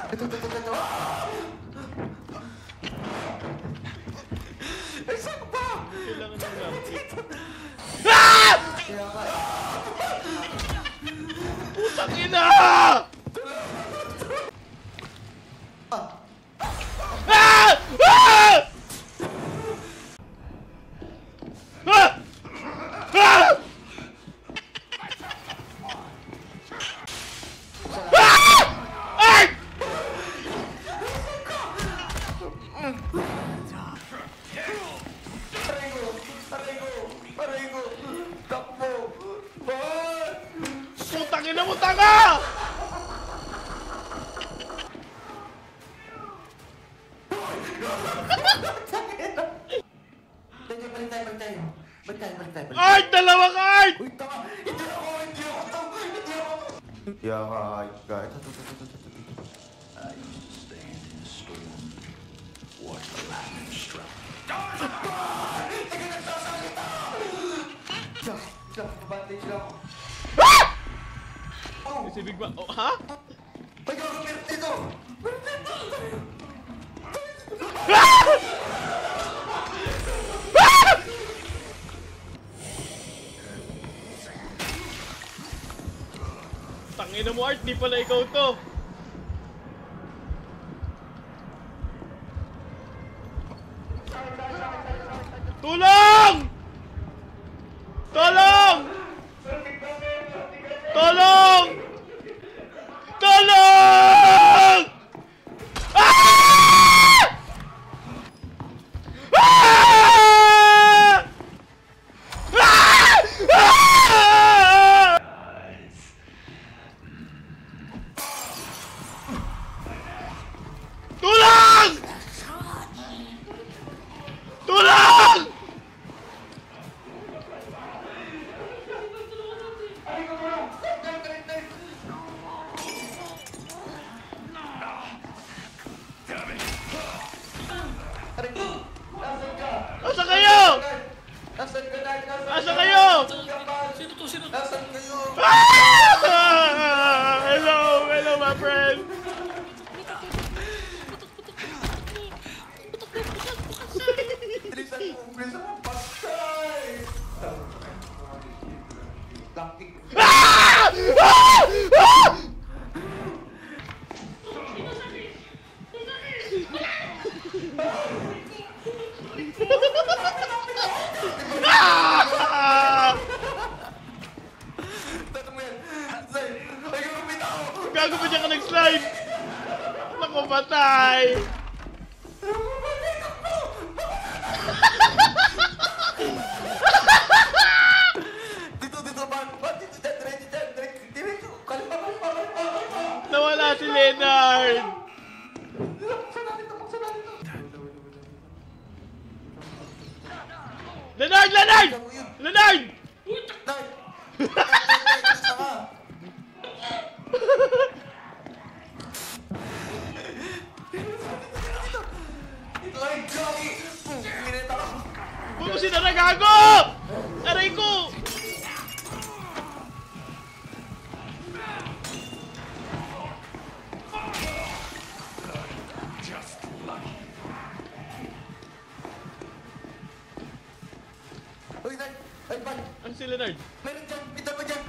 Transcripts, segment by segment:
Ito. Saan ba? Kailangan ng lapit. Kaya ka. Putang ina! Aray ko. Takbo. Bahan! Putang ina mo, tanga! Balik tayo. Art! Dalawa ka, Art! Uy, tama! Hindi ako! Yeah, guys. I used to stand in the storm, watch the lightning strike. Bandage lang ako. Si Big Bang. Oh, ha? May meron dito! Tangina mo, Art. Di pala ikaw to. Tulong! Tulong! Tulong! Tulong! Ah! Ah! Ah! Ah! Tulong! Tulong! Asa kayo? Nasaan ka na? Asa kayo? Sino to? Nasaan kayo? Ah! Hello, my friend. Bilisan mo, patay! Laktik. Ah! Ah! Ah! Ah! Tato mo yan! Hansay! Ay, gumapit ako! Gago pa dyan ka nag-slide! Naku, patay! Dito, ban! Dito, diretso! Kalipa! Nawala si Leonard! Buksan natin to! Leonard! Leonard! Leonard! Nay! Saka! Ito ay jockey! Minita ka! Huwag mo sinara, gago! Aray ko! Uy, Nay! Ay, ban! Ano si Leonard? Meron dyan! Pita mo dyan!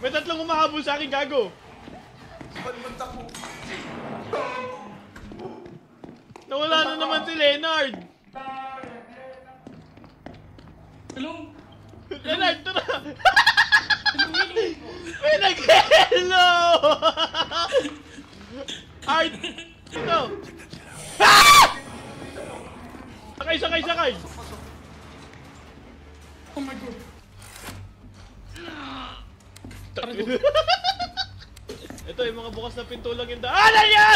May tatlong umahabol sa akin, gago! Panmunta ko! Nawala na naman si Leonard! Hello? Leonard, tara! May nag-hello! Art! Ito! Ah! Sakay! Oh my god. Ito, yung mga bukas na pinto lang yung daanan niya!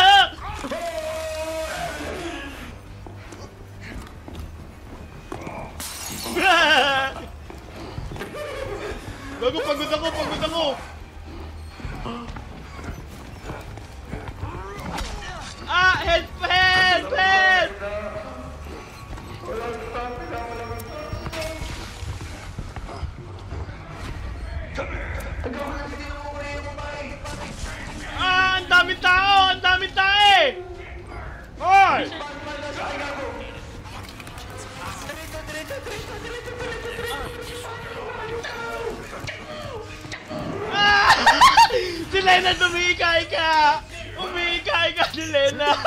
Gago, pagod ako! Ah! Help! Ah! Ang daming tao! Leonard, umiikay ka! Umiikay ka si Leonard!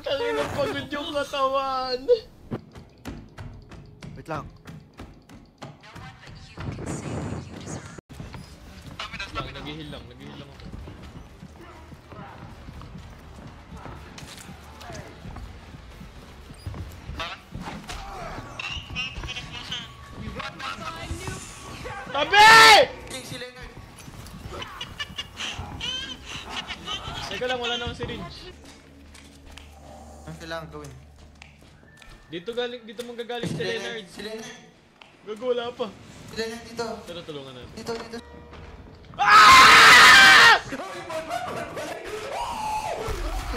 Tanginang pagod yung katawan. Wait lang. Nag-heal lang ako. Tabi! Si Leonard. Teka lang, wala namang syringe. Ano kailangan gawin? Dito manggagaling si Leonard. Si Leonard. Gago, wala pa. Si Leonard dito. Tara, tulungan natin. Dito. Ah!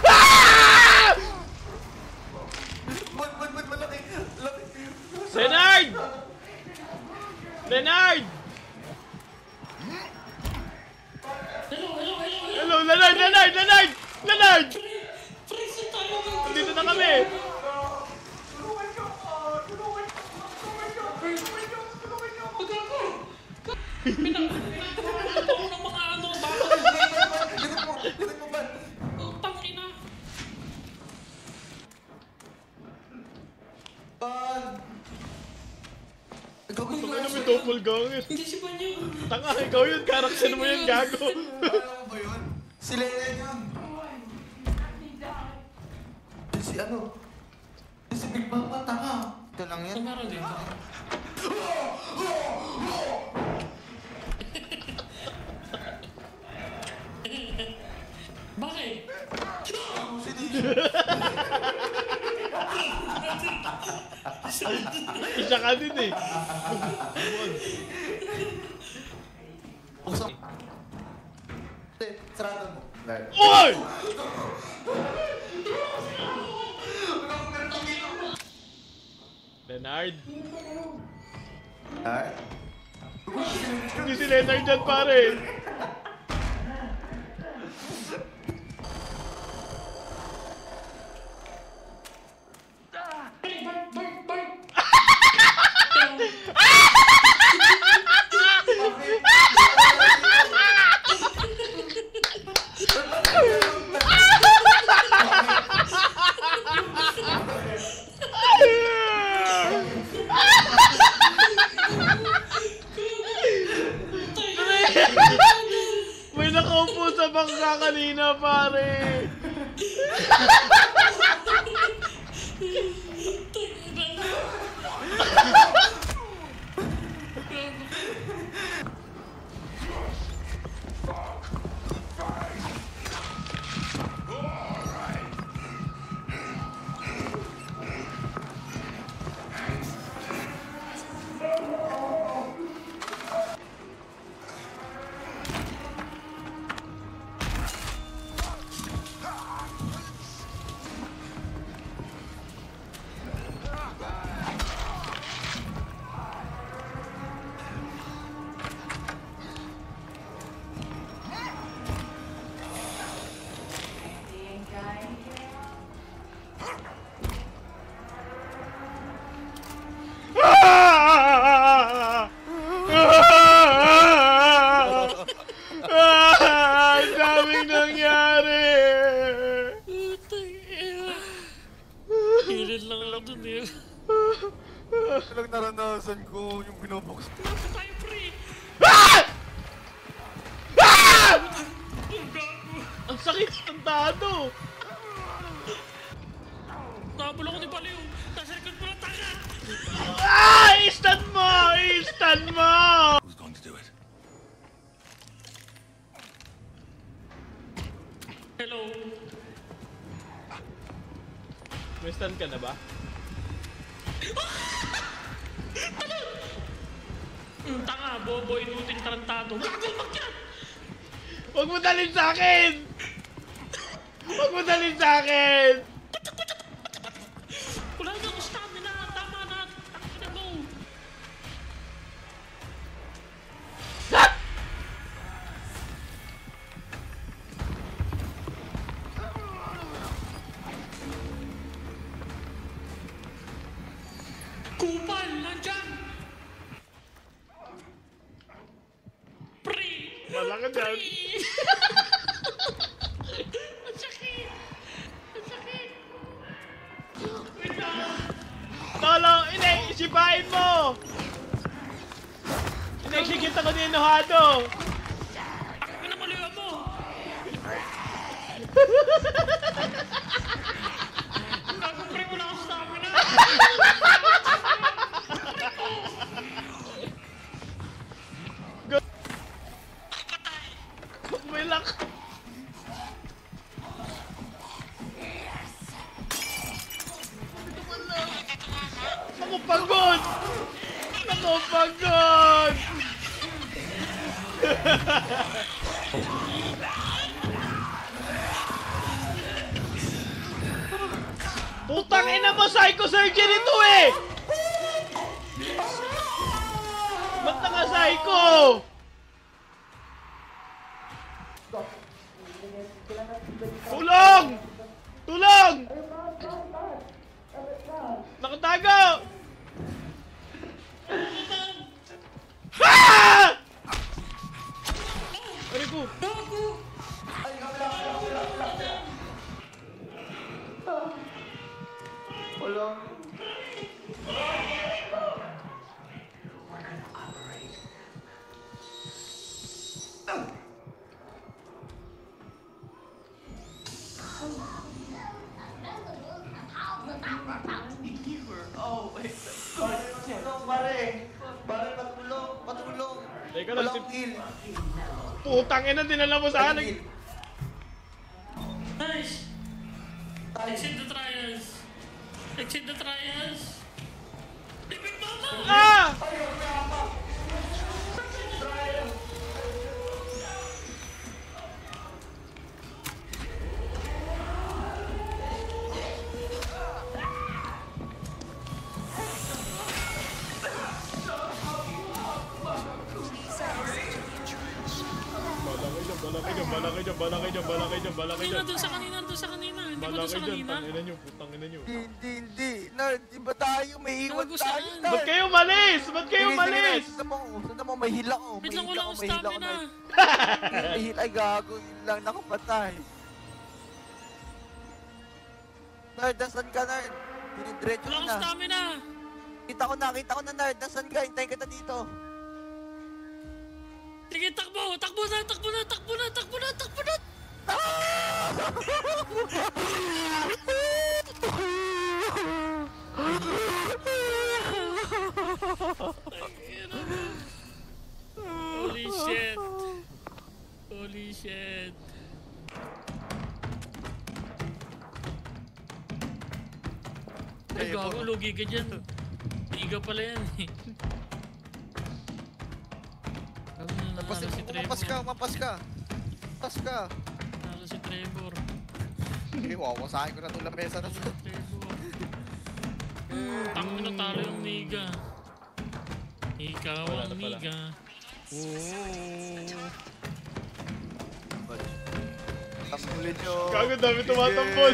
Ah! Malaki. Leonard! Leonard! Hello, Leonard! Dito na kami! Pinakatong ng mga ano, baka Likod mo ba? tangina. Gawin mo Ano may doppelganger? Hindi si Banyo. Tanga, ikaw yun. Karakter mo yun, gago. Alam mo ba yun? Si Leonard yun. Si ano? Si Big Mama, tanga. Ito lang yan. Meron din. Bakit? Si DJ. Isa ka din eh. Buksan. Sarado mo. Oy! Leonard. Ay? Hindi si Leonard dyan, pare. Bart! May nakaupo sa bangka kanina, pare. Ang daming nangyari. Hilit lang ako dun eh. Walang naranasan ko yung binobox. Nasa tayo, pre! Ang sakit ng dado. Nabula ko ni Baliw! Nasa likod mo na tanga! Instant mo! Instant mo! Who's going to do it? Hello? May stand ka na ba? Tanga, bobo, inuting tarantado. Gagawin magyan! Huwag mo dalhin sa akin! Huwag mo dalhin sa akin! Wala na ako stamina! Tama na! Tangina mo! Kupal! Nandyan! Wala ka dyan. Ang sakit! Ang sakit! Wait lang! Tolo, isipain mo! Inexecute ako ni Enojado! Pinamaliwa mo! Nakakumpre ko na ako stamina! Magbilak! Ako pagod! Ako pagod! Putang ina mo, psycho-surgery to eh! Ba't naka-psycho? Tulong! Tulong! Nakatago! Ha! Aray ko! Wala. Oh, wait. Tulong, pare. Pare, patulong. Patulong. Teka lang, Walang heal. putang ina, dinala mo sa akin. Heal. Nice! Exit the trials! Exit the trials! Limit mama! Ah! Balakay dyan. Kanina, dun sa kanina. Hindi ba dun sa kanina? Tangina nyo, putang ina nyo. Hindi. Nard, di ba tayo? May iwan Gago, tayo, saan? Nard. Ba't kayo malis? Ba't kayo Sige, malis? Sundan mo, may heal ako. Wait lang, May wala heal akong may heal ako, stamina. Nard. May heal, ay gago. Yun lang, nakapatay. Nard, nasan ka, Nard? Dinidiretso Wala ko akong na. stamina! Kita ko na, Nard. Nasan ka? Hintayin kita dito. Sige, takbo! Takbo na! Holy shit! Ay, gago, lugi ka dyan. Iga pala yan eh. Nalo si Trevor. Mapas ka. Nalo si Trevor. Hindi, wawasahin ko na itong lamesa na to. Trevor. Tangin na talo yung Miga. Ikaw Wala ang na pala. Miga. Tambulin nyo. Gago, dami tumatambol.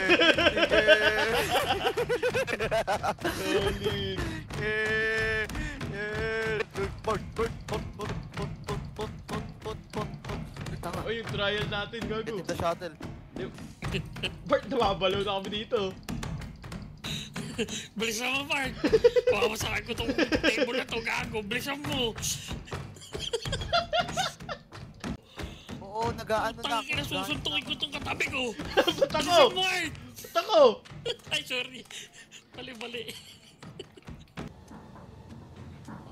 Oy, yung trial natin, gago. Get the shuttle. Bart, nawabalaw na kami dito. Bilisan mo, Mark! Pakawasakin ko tong table na to, gago. Bilisan mo! Oo, nag-ano na Tangin na susuntukin ko tong katabi ko! Ba't ako? Bilisan mo, Mark! Ba't ako? Ay, sorry. Mali.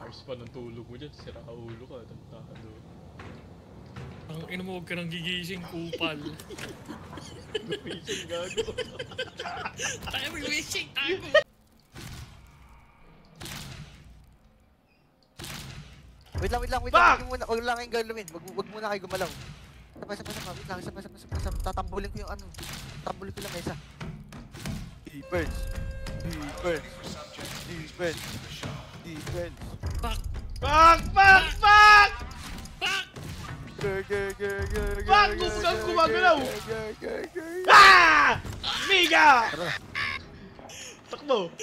Ayos pa ng tulog mo dyan. Sira ulo ka. Tantado. Ang ina mo, huwag ka nang gigising, kupal. Gumising, gago. Tayo may wishing, tago! Wait lang. Fuck! Wag lang kayong galawin. Wag muna kayo gumalaw. Wait lang. Tatambulin ko yung ano. Tatambulin ko lang isa. Defense. Fuck! Fuck! Fuck! Fuck! Kung gumagalaw! Ah! Miga! Takbo!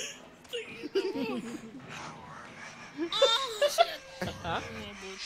Oh, shit! Ha? Umabot.